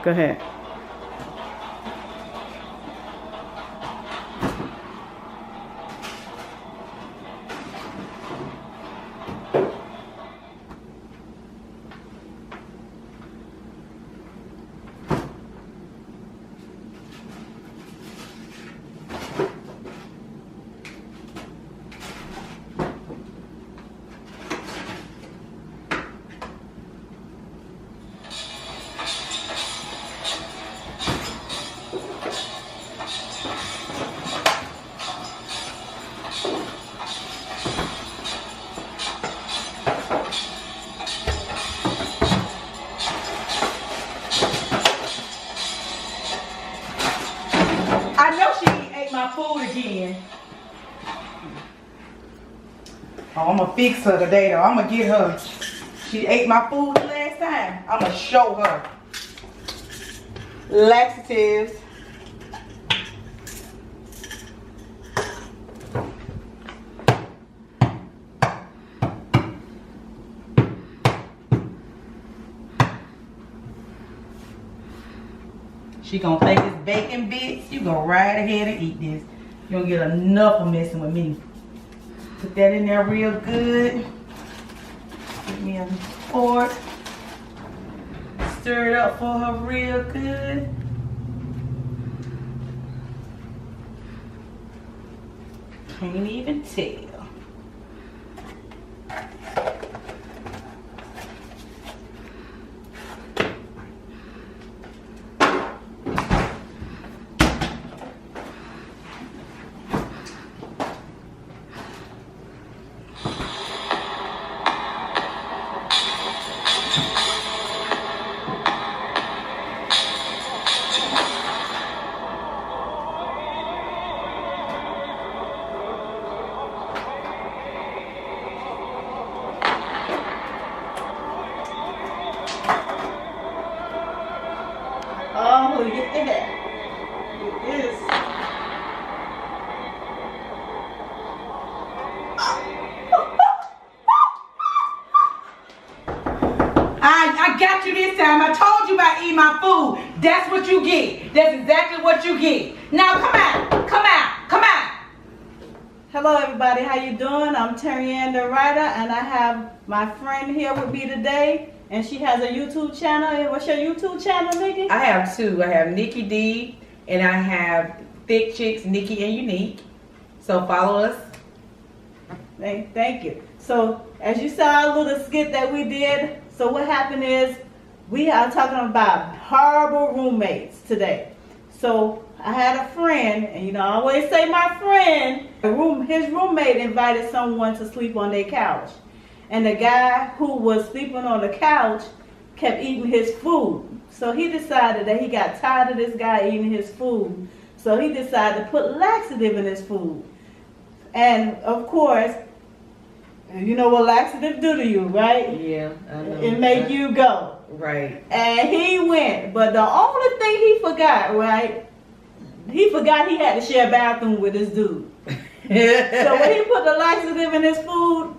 Go ahead. Food again. Oh, I'm gonna fix her today though. I'm gonna get her. She ate my food the last time. I'm gonna show her. Laxatives. She gonna take this bacon bits. You go right ahead and eat this. You don't get enough of messing with me. Put that in there real good. Give me a fork. Stir it up for her real good. Can't even tell. Oh yeah, it is. I got you this time. I told you about eating my food. That's what you get. That's exactly what you get. Now come out, come out, come out. Hello everybody, how you doing? I'm Terry Ann the writer, and I have my friend here with me today. And she has a YouTube channel. What's your YouTube channel, Nikki? I have two. I have Nikki D and I have Thick Chicks, Nikki and Unique. So follow us. Thank you. So as you saw a little skit that we did, so what happened is we are talking about horrible roommates today. So I had a friend, and you know I always say my friend, his roommate invited someone to sleep on their couch. And the guy who was sleeping on the couch kept eating his food. So he decided that he got tired of this guy eating his food. So he decided to put laxative in his food. And of course, you know what laxative do to you, right? Yeah, I know. It make you go. Right. And he went. But the only thing he forgot, right? He forgot he had to share a bathroom with this dude. So when he put the laxative in his food,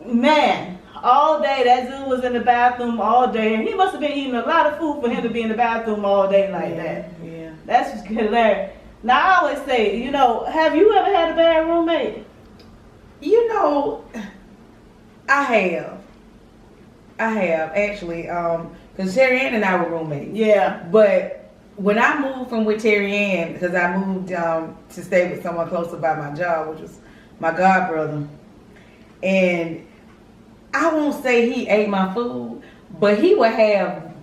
man, all day that dude was in the bathroom all day, and he must have been eating a lot of food for him to be in the bathroom all day like that. Yeah. That's just hilarious. Now I always say, you know, have you ever had a bad roommate? You know, I have actually, because Terry Ann and I were roommates. Yeah. But when I moved from with Terry Ann, because I moved to stay with someone closer by my job, which was my god brother, and I won't say he ate my food, but he would have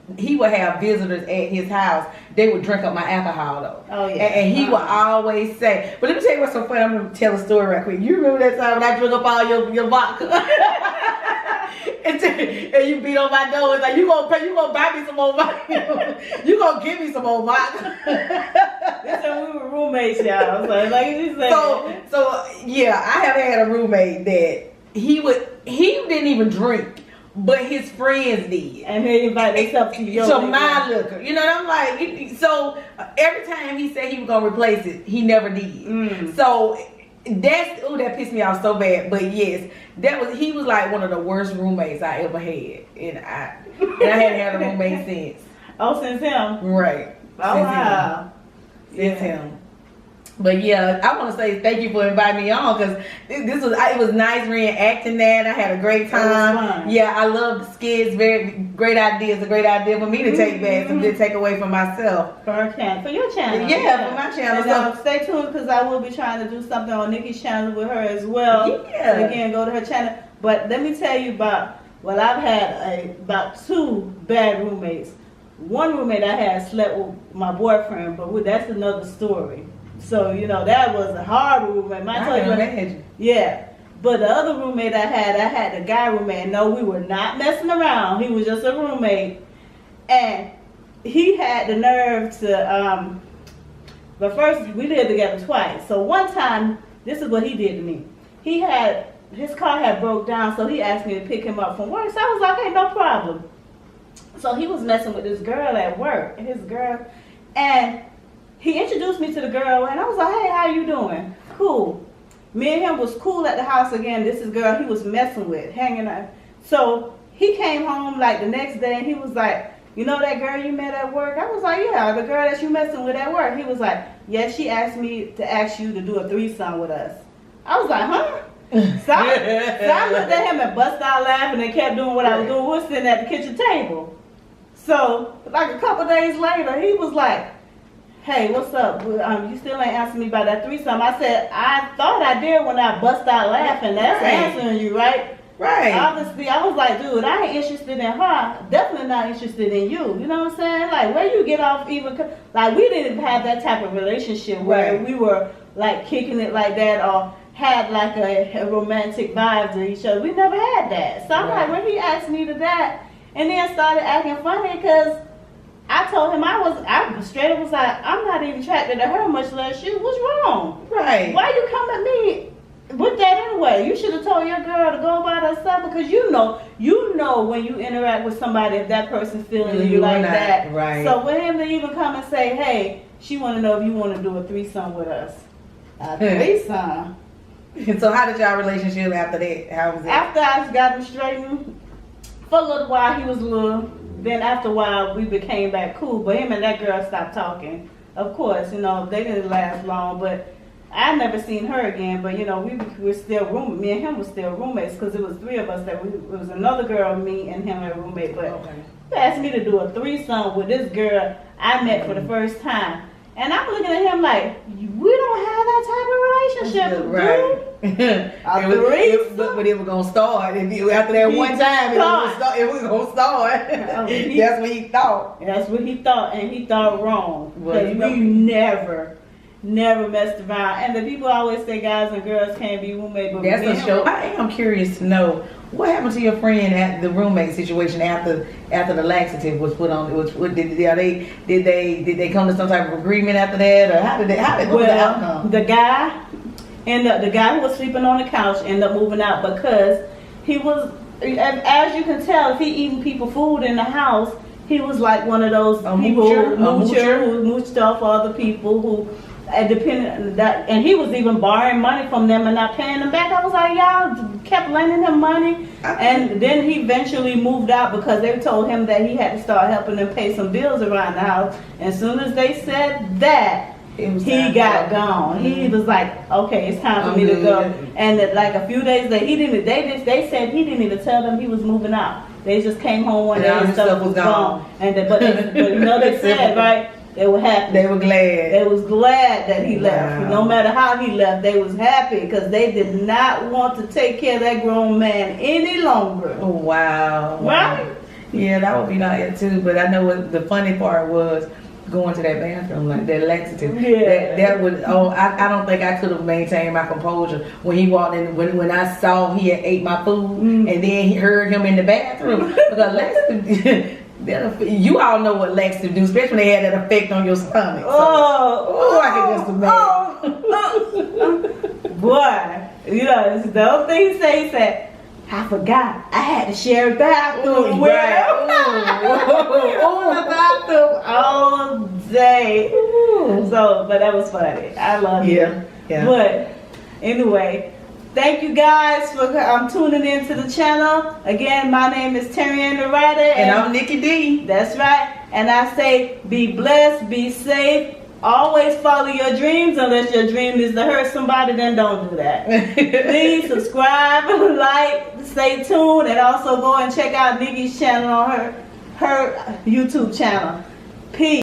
visitors at his house. They would drink up my alcohol though. Oh yeah. And he would always say, but let me tell you what's so funny. I'm gonna tell a story right quick. You remember that time when I drink up all your vodka? and you beat on my door. It's like you gonna buy me some more vodka. You gonna give me some more vodka. That's when we were roommates, y'all. So yeah, I have had a roommate that he didn't even drink, but his friends did, and he invited himself to your my liquor. You know what I'm like? So every time he said he was gonna replace it, he never did. So that pissed me off so bad. But yes, he was like one of the worst roommates I ever had, and I hadn't had a roommate since. Oh, since him. Right. Oh, Since wow. Since him. But yeah, I want to say thank you for inviting me on because it was nice reenacting that. I had a great time. Yeah, I love the skits. Very great ideas. A great idea for me to take back and to take away from myself. For her channel, for your channel. Yeah, for my channel. And, so stay tuned because I will be trying to do something on Nikki's channel with her as well. Yeah. So again, go to her channel. But let me tell you about. Well, I've had about 2 bad roommates. One roommate I had slept with my boyfriend, but that's another story. So, you know, that was a hard roommate. I can imagine. Yeah. But the other roommate I had the guy roommate. No, we were not messing around. He was just a roommate. And he had the nerve to, but first, we lived together twice. So one time, this is what he did to me. His car had broke down, so he asked me to pick him up from work. So I was like, hey, no problem. So he was messing with this girl at work, and he introduced me to the girl, and I was like, hey, how you doing? Cool. Me and him was cool at the house again. This is girl he was messing with, hanging out. So he came home like the next day, and he was like, you know that girl you met at work? I was like, yeah, the girl that you messing with at work. He was like, yeah, she asked me to ask you to do a threesome with us. I was like, huh? So I looked at him and busted out laughing and kept doing what I was doing. We were sitting at the kitchen table. So like a couple days later, he was like, hey, what's up? You still ain't answering me about that threesome. I said, I thought I did when I bust out laughing. That's answering you, right? Right. Obviously, I was like, dude, I ain't interested in her. Definitely not interested in you. You know what I'm saying? Like, where you get off even, like, we didn't have that type of relationship where we were, like, kicking it like that or had, like, a romantic vibe to each other. We never had that. So I'm like, when he asked me to that, and then started acting funny because I told him I straight up was like, I'm not even attracted to her, much less you. What's wrong? Right. Why you come at me with that anyway? You should have told your girl to go about herself because you know when you interact with somebody if that person's feeling you like that. Right. So for him to even come and say, hey, she want to know if you want to do a threesome with us. A threesome. So how did y'all relationship after that? How was it? After I got him straightened, for a little while he was a little. Then after a while we became back cool. But him and that girl stopped talking. Of course, you know, they didn't last long. But I never seen her again. But you know, we were still roommates. Me and him were still roommates because it was 3 of us that it was another girl, me and him, and a roommate. But he asked me to do a threesome with this girl I met for the first time. And I'm looking at him like, we don't have that type of relationship, right? But it was gonna start after that one time. It was gonna start. That's what he thought. That's what he thought, and he thought wrong. Because we never messed around. And the people always say guys and girls can't be roommates. But that's a show. I am curious to know what happened to your friend at the roommate situation after the laxative was put on. Did they come to some type of agreement after that, or how did what was the outcome? The guy who was sleeping on the couch ended up moving out because he was, as you can tell, if he eating people food in the house, he was like one of those people who mooched off other people who. And he was even borrowing money from them and not paying them back. I was like, y'all kept lending him money. And then he eventually moved out because they told him that he had to start helping them pay some bills around the house. And as soon as they said that, he got gone. He was like, okay, it's time for me to go. And like a few days later, they said he didn't even tell them he was moving out. They just came home one day and stuff was gone. But you know they said, right? They were happy. They were glad. They was glad that he left. No matter how he left, they was happy because they did not want to take care of that grown man any longer. Oh, wow. Right? Yeah, that would be nice too. But I know what the funny part was going to that bathroom, like that laxative. Yeah. That would. Oh, I don't think I could have maintained my composure when he walked in. When I saw he had ate my food, and then he heard him in the bathroom because laxative. You all know what laxative do, especially when they had that effect on your stomach. So, I can just imagine. Boy, you know, the only thing he said, I forgot I had to share a bathroom with him. The bathroom all day. So, but that was funny. I love it. Yeah. But anyway. Thank you guys for tuning in to the channel. Again, my name is Terry the Writer. And I'm Nikki D. That's right. And I say, be blessed, be safe. Always follow your dreams, unless your dream is to hurt somebody, then don't do that. Please subscribe, like, stay tuned, and also go and check out Nikki's channel on her YouTube channel. Peace.